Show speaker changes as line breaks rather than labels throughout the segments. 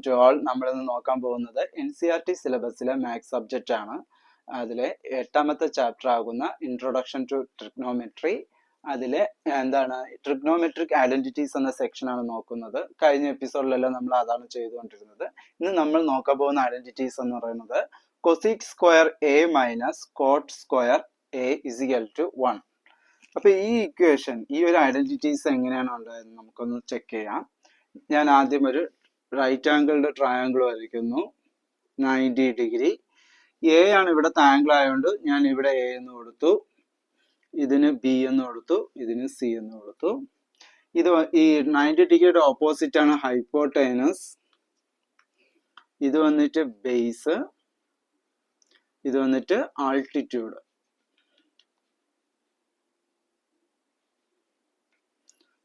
To all. നമ്മളിന്ന് നോക്കാൻ പോകുന്നത് NCERT സിലബസിലെ മാത്സ് സബ്ജക്റ്റ് ആണ്. അതിലെ 8ാമത്തെ ചാപ്റ്റർ ആകുന്ന ഇൻട്രൊഡക്ഷൻ ടു ട്രിഗ്നോമെട്രി. അതിലെ ട്രിഗ്നോമെട്രിക് ഐഡന്റിറ്റീസ് എന്ന സെക്ഷൻ ആണ് നോക്കുന്നത്. കഴിഞ്ഞ എപ്പിസോഡിലെല്ലാം നമ്മൾ അതാണ് ചെയ്തുകൊണ്ടിരുന്നത്. ഇന്ന് നമ്മൾ നോക്കാൻ പോകുന്ന ഐഡന്റിറ്റീസ് എന്ന് പറയുന്നത് cosec square A minus cot square A is equal to 1. അപ്പൊ ഈ ഇക്വേഷൻ, ഈ ഒരു ഐഡന്റിറ്റീസ് എങ്ങനെയാണ് ഉണ്ടായതെന്ന് നമുക്കൊന്ന് ചെക്ക് ചെയ്യാം. ഞാൻ ആദ്യം ഒരു റൈറ്റ് ആംഗിളുടെ ട്രയാങ്കിൾ വരയ്ക്കുന്നു, 90 ഡിഗ്രി. എ ആണ് ഇവിടുത്തെ ആംഗിൾ ആയതുകൊണ്ട് ഞാൻ ഇവിടെ എ എന്ന് കൊടുത്തു, ഇതിന് ബി എന്ന് കൊടുത്തു, ഇതിന് സി എന്ന് കൊടുത്തു. ഇത് ഈ 90 ഡിഗ്രിയുടെ ഓപ്പോസിറ്റ് ആണ് ഹൈപ്പോട്ടൈനസ്. ഇത് വന്നിട്ട് ബേസ്, ഇത് വന്നിട്ട് ആൾട്ടിറ്റ്യൂഡ്.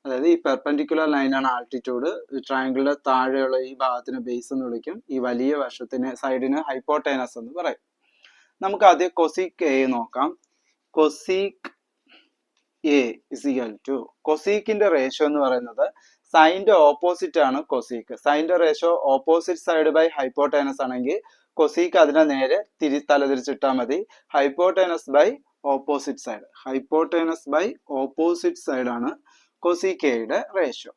അതായത് ഈ പെർപെൻഡിക്കുലർ ലൈനാണ് ആൾട്ടിറ്റ്യൂഡ്. ട്രയാങ്കിളിന്റെ താഴെയുള്ള ഈ ഭാഗത്തിന് ബേസ് എന്ന് വിളിക്കും, ഈ വലിയ വശത്തിന് സൈഡിന് ഹൈപ്പോട്ടൈനസ് എന്ന് പറയും. നമുക്ക് ആദ്യം കൊസീക് എ നോക്കാം. കൊസീക് എ ഇസിക്കൽ ടു, കൊസീക്കിന്റെ റേഷ്യോ എന്ന് പറയുന്നത് സൈൻ്റെ ഓപ്പോസിറ്റ് ആണ് കൊസീക്ക്. സൈൻ്റെ ratio opposite side by hypotenuse ആണെങ്കിൽ കൊസീക്ക് അതിനെ നേരെ തലതിരിച്ചിട്ടാൽ മതി. Hypotenuse by opposite side, hypotenuse by opposite side ആണ് കൊസീക് എയുടെ റേഷ്യോ.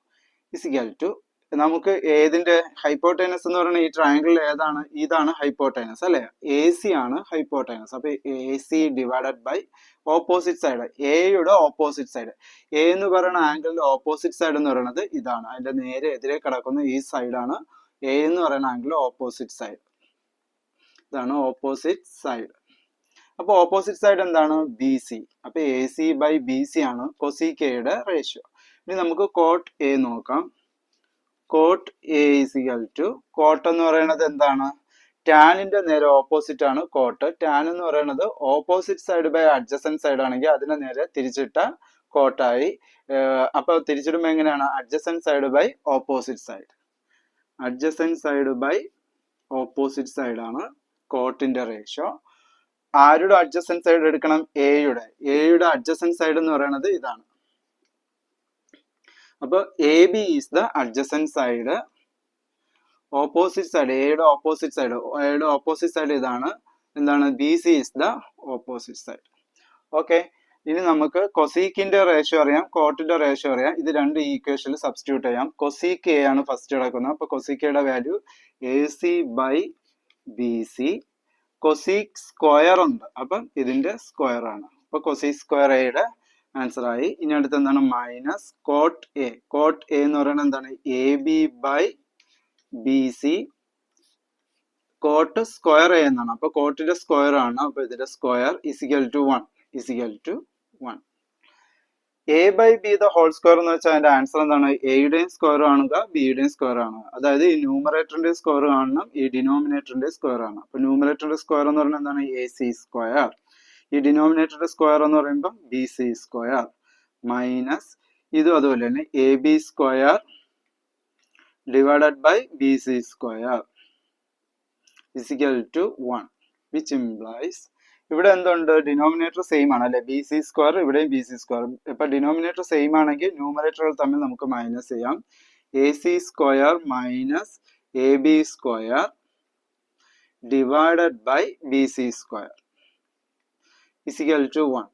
ഇസിക്കൽ ടു, നമുക്ക് ഏതിന്റെ ഹൈപ്പോട്ടൈനസ് എന്ന് പറയുന്നത് ഈ ട്രയാങ്കിളിൽ ഏതാണ്? ഇതാണ് ഹൈപ്പോട്ടൈനസ് അല്ലെ, എ സി ആണ് ഹൈപ്പോട്ടൈനസ്. അപ്പൊ A C divided by opposite side, എയുടെ ഓപ്പോസിറ്റ് സൈഡ്. എ എന്ന് പറയുന്ന ആംഗിളിന്റെ ഓപ്പോസിറ്റ് സൈഡ് എന്ന് പറയുന്നത് ഇതാണ്, അതിന്റെ നേരെ എതിരെ കിടക്കുന്ന ഈ സൈഡാണ് എ എന്ന് പറയുന്ന ആംഗിളിന്റെ ഓപ്പോസിറ്റ് സൈഡ്. ഇതാണ് ഓപ്പോസിറ്റ് സൈഡ്. അപ്പൊ ഓപ്പോസിറ്റ് സൈഡ് എന്താണ്? B C. അപ്പൊ A C by B C ആണ് കൊസീക് എയുടെ റേഷ്യോ. ഇനി നമുക്ക് കോട്ട് എ നോക്കാം. Cot A is equal to, cot എന്ന് പറയുന്നത് എന്താണ്? ടാനിന്റെ നേരെ ഓപ്പോസിറ്റ് ആണ് കോട്ട്. ടാൻ എന്ന് പറയുന്നത് opposite side by adjacent side ആണെങ്കിൽ അതിനെ നേരെ തിരിച്ചിട്ട കോട്ടായി. അപ്പൊ തിരിച്ചിടുമ്പോ എങ്ങനെയാണ്? Adjacent side by opposite side, adjacent side by opposite side ആണ് കോട്ടിന്റെ റേഷ്യോ. ആരുടെ അഡ്ജസന്റ് സൈഡ് എടുക്കണം? എയുടെ. എയുടെ അഡ്ജസന്റ് സൈഡ് എന്ന് പറയുന്നത് ഇതാണ്. അപ്പൊ A B is the adjacent side. Opposite side, എയുടെ ഓപ്പോസിറ്റ് സൈഡ്, എയുടെ ഓപ്പോസിറ്റ് സൈഡ് ഇതാണ്. എന്താണ്? B C is the opposite side. Okay, ഇനി നമുക്ക് കൊസീക്കിന്റെ റേഷ്യോ അറിയാം, കോട്ടിന്റെ റേഷ്യോ അറിയാം. ഇത് രണ്ട് ഈക്വേഷനിൽ സബ്സ്റ്റിറ്റ്യൂട്ട് ചെയ്യാം. കൊസീക് എ ആണ് ഫസ്റ്റ് കിടക്കുന്നത്. അപ്പൊ കൊസീക് എയുടെ value A C by B C. Cosec square ഉണ്ട്, അപ്പം ഇതിന്റെ സ്ക്വയർ ആണ്. അപ്പൊ കൊസീക് സ്ക്വയർ എയുടെ ആൻസർ ആയി. ഇനി അടുത്ത് എന്താണ്? Minus cot A. Cot A എന്ന് പറയുന്നത് എന്താണ്? A B by B C. Cot square A എന്നാണ്, അപ്പൊ കോട്ടിന്റെ സ്ക്വയർ ആണ്. അപ്പൊ ഇതിന്റെ square is equal to 1, is equal to 1. A by B the whole square എന്ന് വെച്ചാൽ അതിന്റെ ആൻസർ എന്താണ്? എയുടെയും സ്ക്വയർ കാണുക, ബിയുടെയും സ്ക്വയർ കാണുക. അതായത് ഈ ന്യൂമറേറ്ററിന്റെ സ്ക്വയർ കാണണം, ഈ ഡിനോമിനേറ്ററിന്റെ സ്ക്വയർ ആണ്. അപ്പൊ ന്യൂമറേറ്ററിന്റെ സ്ക്വയർ എന്ന് പറയുന്നത് എന്താണ്? A C square. ഈ ഡിനോമിനേറ്ററിന്റെ സ്ക്വയർ എന്ന് പറയുമ്പോൾ ബി സി സ്ക്വയർ മൈനസ് ഇതും അതുപോലെ തന്നെ A B square divided by B C square is equal to 1, which implies ഇവിടെ എന്തുണ്ട്? ഡിനോമിനേറ്റർ സെയിം ആണ് അല്ലെ, ബി സി സ്ക്വയർ, ഇവിടെയും ബി സി സ്ക്വയർ. ഇപ്പൊ ഡിനോമിനേറ്റർ സെയിം ആണെങ്കിൽ ന്യൂമറേറ്ററുകൾ തമ്മിൽ നമുക്ക് മൈനസ് ചെയ്യാം. A C square minus A B square divided by B C square is equal to 1.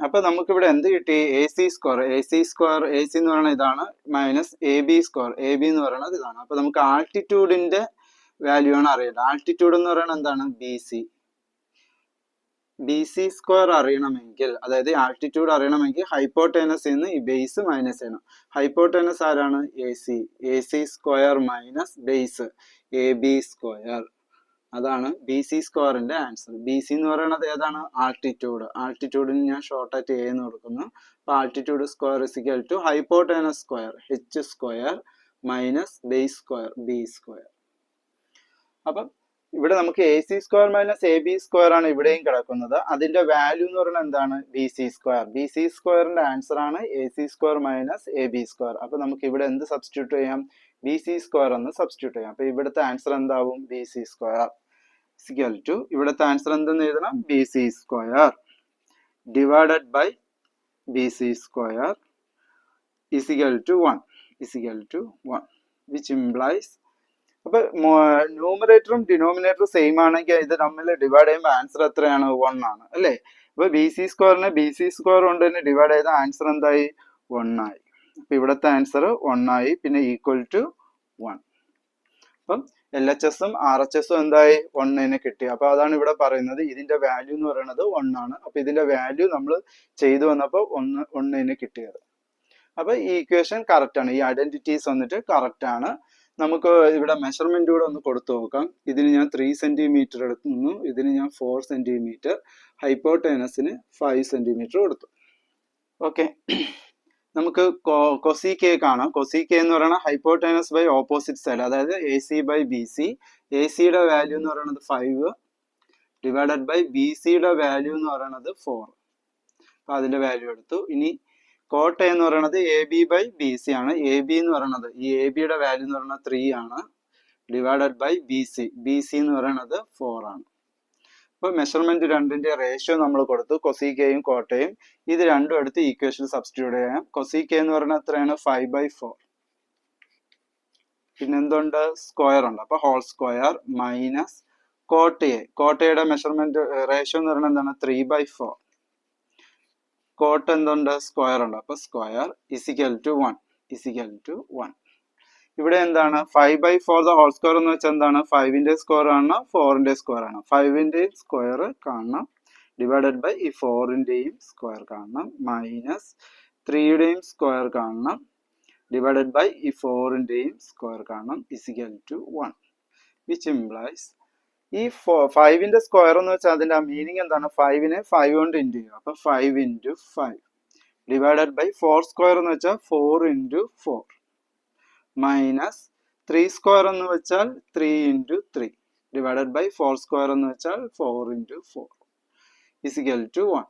അപ്പൊ നമുക്കിവിടെ എന്ത് കിട്ടി? A C square, A C square, A C എന്ന് പറയുന്നത് ഇതാണ്, minus A B square, A B എന്ന് പറയുന്നത് ഇതാണ്. അപ്പൊ നമുക്ക് ആൾട്ടിറ്റ്യൂഡിന്റെ വാല്യൂ ആണ് അറിയേണ്ടത്. ആൾട്ടിറ്റ്യൂഡ് എന്ന് പറയുന്നത് എന്താണ്? B C. B C square അറിയണമെങ്കിൽ, അതായത് ആൾട്ടിറ്റ്യൂഡ് അറിയണമെങ്കിൽ ഹൈപ്പോട്ടൈനസ് നിന്ന് ഈ ബേസ് മൈനസ് ചെയ്യണം. ഹൈപ്പോട്ടൈനസ് ആരാണ്? A C. A C square minus base A B square, അതാണ് ബി സി സ്ക്വയറിന്റെ ആൻസർ. ബി സി എന്ന് പറയുന്നത് ഏതാണ്? ആൾട്ടിറ്റ്യൂഡ്. ആൾട്ടിറ്റ്യൂഡിന് ഞാൻ ഷോർട്ട് ആയിട്ട് എ എന്ന് കൊടുക്കുന്നു. അപ്പൊ altitude square is equal to hypotenuse square H square minus base square B square. അപ്പം ഇവിടെ നമുക്ക് A C square minus A B square ആണ് ഇവിടെയും കിടക്കുന്നത്. അതിന്റെ വാല്യൂ എന്ന് പറയുന്നത് എന്താണ്? B C square. B C സ്ക്വയറിന്റെ ആൻസർ ആണ് A C square minus A B square. അപ്പൊ നമുക്ക് ഇവിടെ എന്ത് സബ്സ്റ്റിറ്റ്യൂട്ട് ചെയ്യാം? ബി സി സ്ക്വയർ എന്ന് സബ്സ്റ്റിറ്റ്യൂട്ട് ചെയ്യാം. അപ്പൊ ഇവിടുത്തെ ആൻസർ എന്താവും? B C square is equal to, ഇവിടുത്തെ ആൻസർ എന്തെന്ന് എഴുതണം? B C square divided by B C square is equal to 1. Is equal to 1 which implies അപ്പൊ ന്യൂമറേറ്ററും ഡിനോമിനേറ്ററും സെയിം ആണെങ്കിൽ ഇത് തമ്മിൽ ഡിവൈഡ് ചെയ്യുമ്പോൾ ആൻസർ എത്രയാണ് 1 ആണ് അല്ലേ. അപ്പൊ ബി സി സ്ക്വയറിനെ ബി സി സ്ക്വയർ കൊണ്ട് തന്നെ ഡിവൈഡ് ചെയ്ത ആൻസർ എന്തായി 1 ആയി. അപ്പൊ ഇവിടുത്തെ ആൻസർ 1 ആയി. പിന്നെ ഈക്വൽ ടു 1. അപ്പം എൽ എച്ച് എസും ആർ എച്ച് എസും എന്തായി 1 കിട്ടി. അപ്പൊ അതാണ് ഇവിടെ പറയുന്നത് ഇതിന്റെ വാല്യൂ എന്ന് പറയുന്നത് 1 ആണ്. അപ്പൊ ഇതിന്റെ വാല്യൂ നമ്മൾ ചെയ്തു വന്നപ്പോൾ 1 കിട്ടിയത്. അപ്പൊ ഈ ഇക്വേഷൻ കറക്റ്റ് ആണ്. ഈ ഐഡന്റിറ്റീസ് വന്നിട്ട് കറക്റ്റ് ആണ്. നമുക്ക് ഇവിടെ മെഷർമെന്റ് കൂടെ ഒന്ന് കൊടുത്തു നോക്കാം. ഇതിന് ഞാൻ 3 സെന്റിമീറ്റർ എടുക്കുന്നു, ഇതിന് ഞാൻ 4 സെന്റിമീറ്റർ, ഹൈപ്പോട്ടേനസിന് 5 സെന്റിമീറ്റർ കൊടുത്തു. ഓക്കെ, നമുക്ക് കൊസി കെ കാണാം. കൊസി കെ എന്ന് പറയുന്നത് ഹൈപ്പോട്ടേനസ് ബൈ ഓപ്പോസിറ്റ് സൈഡ്, അതായത് A C by B C. A സിയുടെ വാല്യൂ എന്ന് പറയുന്നത് 5 ഡിവൈഡഡ് ബൈ ബി സിയുടെ വാല്യൂ എന്ന് പറയുന്നത് 4. അപ്പൊ അതിന്റെ വാല്യൂ എടുത്തു. ഇനി കോട്ട് എന്ന് പറയുന്നത് A B by B C ആണ്. എ ബി എന്ന് പറയുന്നത് ഈ എ ബിയുടെ വാല്യൂ എന്ന് പറയുന്നത് 3 ആണ് divided by B C. B C എന്ന് പറയുന്നത് 4 ആണ്. അപ്പൊ മെഷർമെന്റ് രണ്ടിന്റെ റേഷ്യോ നമ്മൾ കൊടുത്തു, കൊസി കെയും കോട്ടയും. ഇത് രണ്ടും എടുത്ത് ഈക്വേഷൻ സബ്സ്റ്റിറ്റ്യൂട്ട് ചെയ്യാം. കൊസി കെ എന്ന് പറയുന്നത് എത്രയാണ് 5/4. പിന്നെ എന്തുണ്ട്, സ്ക്വയർ ഉണ്ട്. അപ്പൊ ഹോൾ സ്ക്വയർ മൈനസ് കോട്ടയെ. കോട്ടയുടെ മെഷർമെന്റ് റേഷ്യോ എന്ന് പറയുന്നത് എന്താണ് 3/4. കോട്ട് എന്തുണ്ട്, സ്ക്വയർ ഉണ്ട്. അപ്പൊ സ്ക്വയർ ഇസിക്കൽ ടു 1. ഇവിടെ എന്താണ് 5/4 ദ ഹോൾ സ്ക്വയർ എന്ന് വെച്ചാൽ എന്താണ് 5ന്റെ സ്ക്വയർ ആണ് 4ന്റെ സ്ക്വയർ ആണ്. 5ന്റെയും സ്ക്വയർ കാണണം ഡിവൈഡഡ് ബൈ ഈ 4ന്റെയും സ്ക്വയർ കാണണം മൈനസ് 3യുടെയും സ്ക്വയർ കാണണം ഡിവൈഡഡ് ബൈ ഈ 4ന്റെയും സ്ക്വയർ കാണണം ഇസിക്കൽ ടു 1 വിച്ച് ഇംപ്ലൈസ് ഈ 5ന്റെ സ്ക്വയർ എന്ന് വെച്ചാൽ അതിന്റെ മീനിങ് എന്താണ് 5നെ 5 കൊണ്ട് ഇൻറ്റു ചെയ്യുക. അപ്പൊ 5 × 5 ഡിവൈഡഡ് ബൈ 4 സ്ക്വയർ എന്ന് വെച്ചാൽ 4 × 4 മൈനസ് 3 സ്ക്വയർ എന്ന് വെച്ചാൽ 3 × 3 ഡിവൈഡഡ് ബൈ 4 സ്ക്വയർ എന്ന് വെച്ചാൽ 4 × 4 ഇസിക്കൽ ടു 1.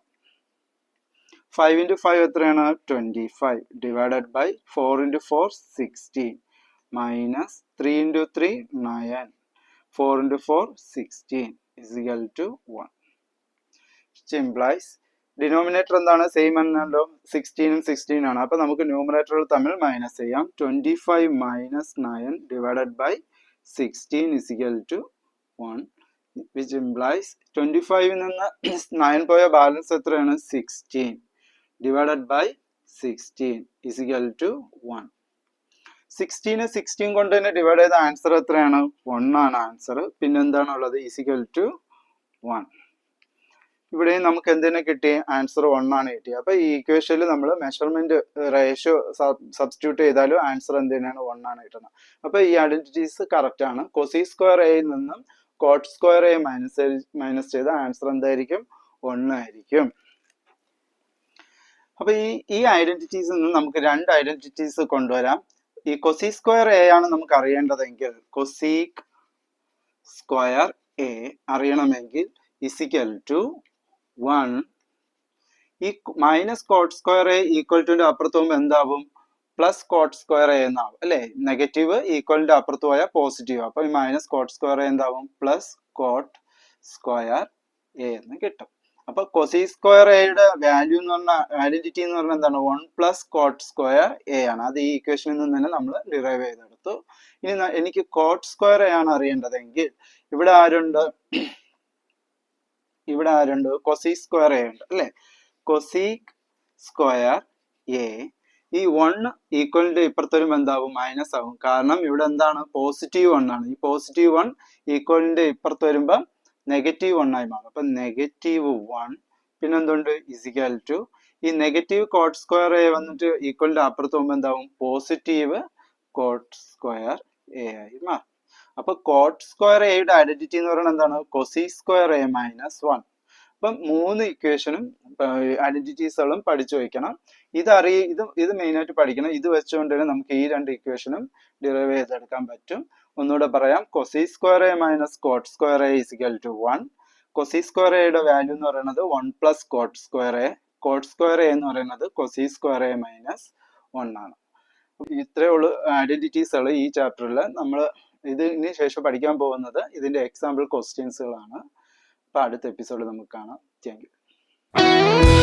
5 × 5 എത്രയാണ് 25 ഡിവൈഡഡ് ബൈ 4 × 4 16 minus 3 × 3 9 4 × 4 16 is equal to 1 which implies denominator എന്താണ് സെയിം ആണല്ലോ 16 16 ആണ്. അപ്പൊ നമുക്ക് ന്യൂമറേറ്ററുകൾ തമ്മിൽ മൈനസ് ചെയ്യാം. 25 minus 9 divided by 16 is equal to 1 which implies 25 നിന്ന് 9 പോയ ബാലൻസ് എത്രയാണ് 16 ഡിവൈഡഡ് ബൈ 16 ഇസിക്കൽ ടു 1. 16 16 കൊണ്ട് തന്നെ ഡിവൈഡ് ചെയ്ത ആൻസർ എത്രയാണ് 1 ആണ് ആൻസർ. പിന്നെ എന്താണുള്ളത് ഇസിക്കൽ ടു 1. ഇവിടെ നമുക്ക് എന്തിനെ കിട്ടി ആൻസർ 1 ആണ് കിട്ടിയത്. അപ്പൊ ഈ ഇക്വേഷനിൽ നമ്മൾ മെഷർമെന്റ് റേഷ്യോ സബ്സ്റ്റിറ്റ്യൂട്ട് ചെയ്താലും ആൻസർ എന്തിനാണ് 1 ആണ് കിട്ടുന്നത്. അപ്പൊ ഈ ഐഡന്റിറ്റീസ് കറക്റ്റ് ആണ്. കൊസി സ്ക്വയർ എയിൽ നിന്നും കോട്ട് സ്ക്വയർ എ മൈനസ് ചെയ്ത ആൻസർ എന്തായിരിക്കും 1 ആയിരിക്കും. അപ്പൊ ഈ ഐഡന്റിറ്റീസിൽ നിന്ന് നമുക്ക് 2 ഐഡന്റിറ്റീസ് കൊണ്ടുവരാം. ഈ കൊസി സ്ക്വയർ എ ആണ് നമുക്ക് അറിയേണ്ടതെങ്കിൽ കൊസീക് സ്ക്വയർ എ അറിയണമെങ്കിൽ ഇസിക്കൽ ടു 1 ഈ minus cot square A equal ടുന്റെ അപ്പുറത്ത് പോകുമ്പോൾ എന്താവും പ്ലസ് കോട്ട് സ്ക്വയർ എ എന്നാവും അല്ലെ. നെഗറ്റീവ് ഈക്വലിന്റെ അപ്പുറത്ത് പോയാൽ പോസിറ്റീവ്. അപ്പൊ ഈ മൈനസ് കോട്ട് സ്ക്വയർ എ എന്താവും പ്ലസ് കോട്ട് സ്ക്വയർ എ എന്ന് കിട്ടും. അപ്പൊ കൊസി സ്ക്വയർ എയുടെ വാല്യൂ എന്ന് പറഞ്ഞ ഐഡന്റിറ്റി എന്ന് പറഞ്ഞാൽ എന്താണ് 1 പ്ലസ് കോട്ട് സ്ക്വയർ എ ആണ്. അത് ഈ ഇക്വേഷനിൽ നിന്ന് തന്നെ നമ്മൾ ഡിറൈവ് ചെയ്തെടുത്തു. ഇനി എനിക്ക് കോട്ട് സ്ക്വയർ എ ആണ് അറിയേണ്ടതെങ്കിൽ ഇവിടെ ആരുണ്ട് കൊസി സ്ക്വയർ എ ഉണ്ട് അല്ലെ. കൊസീക് സ്ക്വയർ എ ഈ 1 ഈക്വലിന്റെ ഇപ്പുറത്ത് വരുമ്പോൾ എന്താവും മൈനസ് ആവും. കാരണം ഇവിടെ എന്താണ് പോസിറ്റീവ് 1 ആണ്. ഈ പോസിറ്റീവ് 1 ഈക്വലിന്റെ ഇപ്പുറത്ത് വരുമ്പോൾ നെഗറ്റീവ് 1 ആയി മാറും. അപ്പൊ നെഗറ്റീവ് 1 പിന്നെ എന്തുണ്ട് ഇസിക്കൽ ടു ഈ നെഗറ്റീവ് കോട്ട് സ്ക്വയർ എ വന്നിട്ട് ഈക്വലിന്റെ അപ്പുറത്ത് പോകുമ്പോൾ എന്താവും പോസിറ്റീവ് കോട്ട് സ്ക്വയർ എ ആയി മാറും. അപ്പൊ കോട്ട് സ്ക്വയർ എയുടെ ഐഡന്റിറ്റി എന്ന് പറയുന്നത് എന്താണ് കൊസി സ്ക്വയർ എ മൈനസ് 1. അപ്പം 3 ഇക്വേഷനും ഐഡന്റിറ്റീസുകളും പഠിച്ചു വയ്ക്കണം. ഇത് മെയിൻ ആയിട്ട് പഠിക്കണം. ഇത് വെച്ചുകൊണ്ട് തന്നെ നമുക്ക് ഈ 2 ഇക്വേഷനും ഡിറൈവ് ചെയ്തെടുക്കാൻ പറ്റും. ഒന്നുകൂടെ പറയാം. Cosec square A minus cot square A is equal to 1. Cosec square എയുടെ വാല്യൂ എന്ന് പറയുന്നത് 1 plus cot square A. Cot square A എന്ന് പറയുന്നത് കൊസി സ്ക്വയർ എ മൈനസ് 1 ആണ്. ഇത്രയേ ഉള്ളൂ ഐഡന്റിറ്റീസുകൾ ഈ ചാപ്റ്ററിൽ. നമ്മൾ ഇതിന് ശേഷം പഠിക്കാൻ പോകുന്നത് ഇതിന്റെ എക്സാമ്പിൾ ക്വസ്റ്റ്യൻസുകളാണ്. അപ്പൊ അടുത്ത എപ്പിസോഡ് നമുക്ക് കാണാം. Thank you.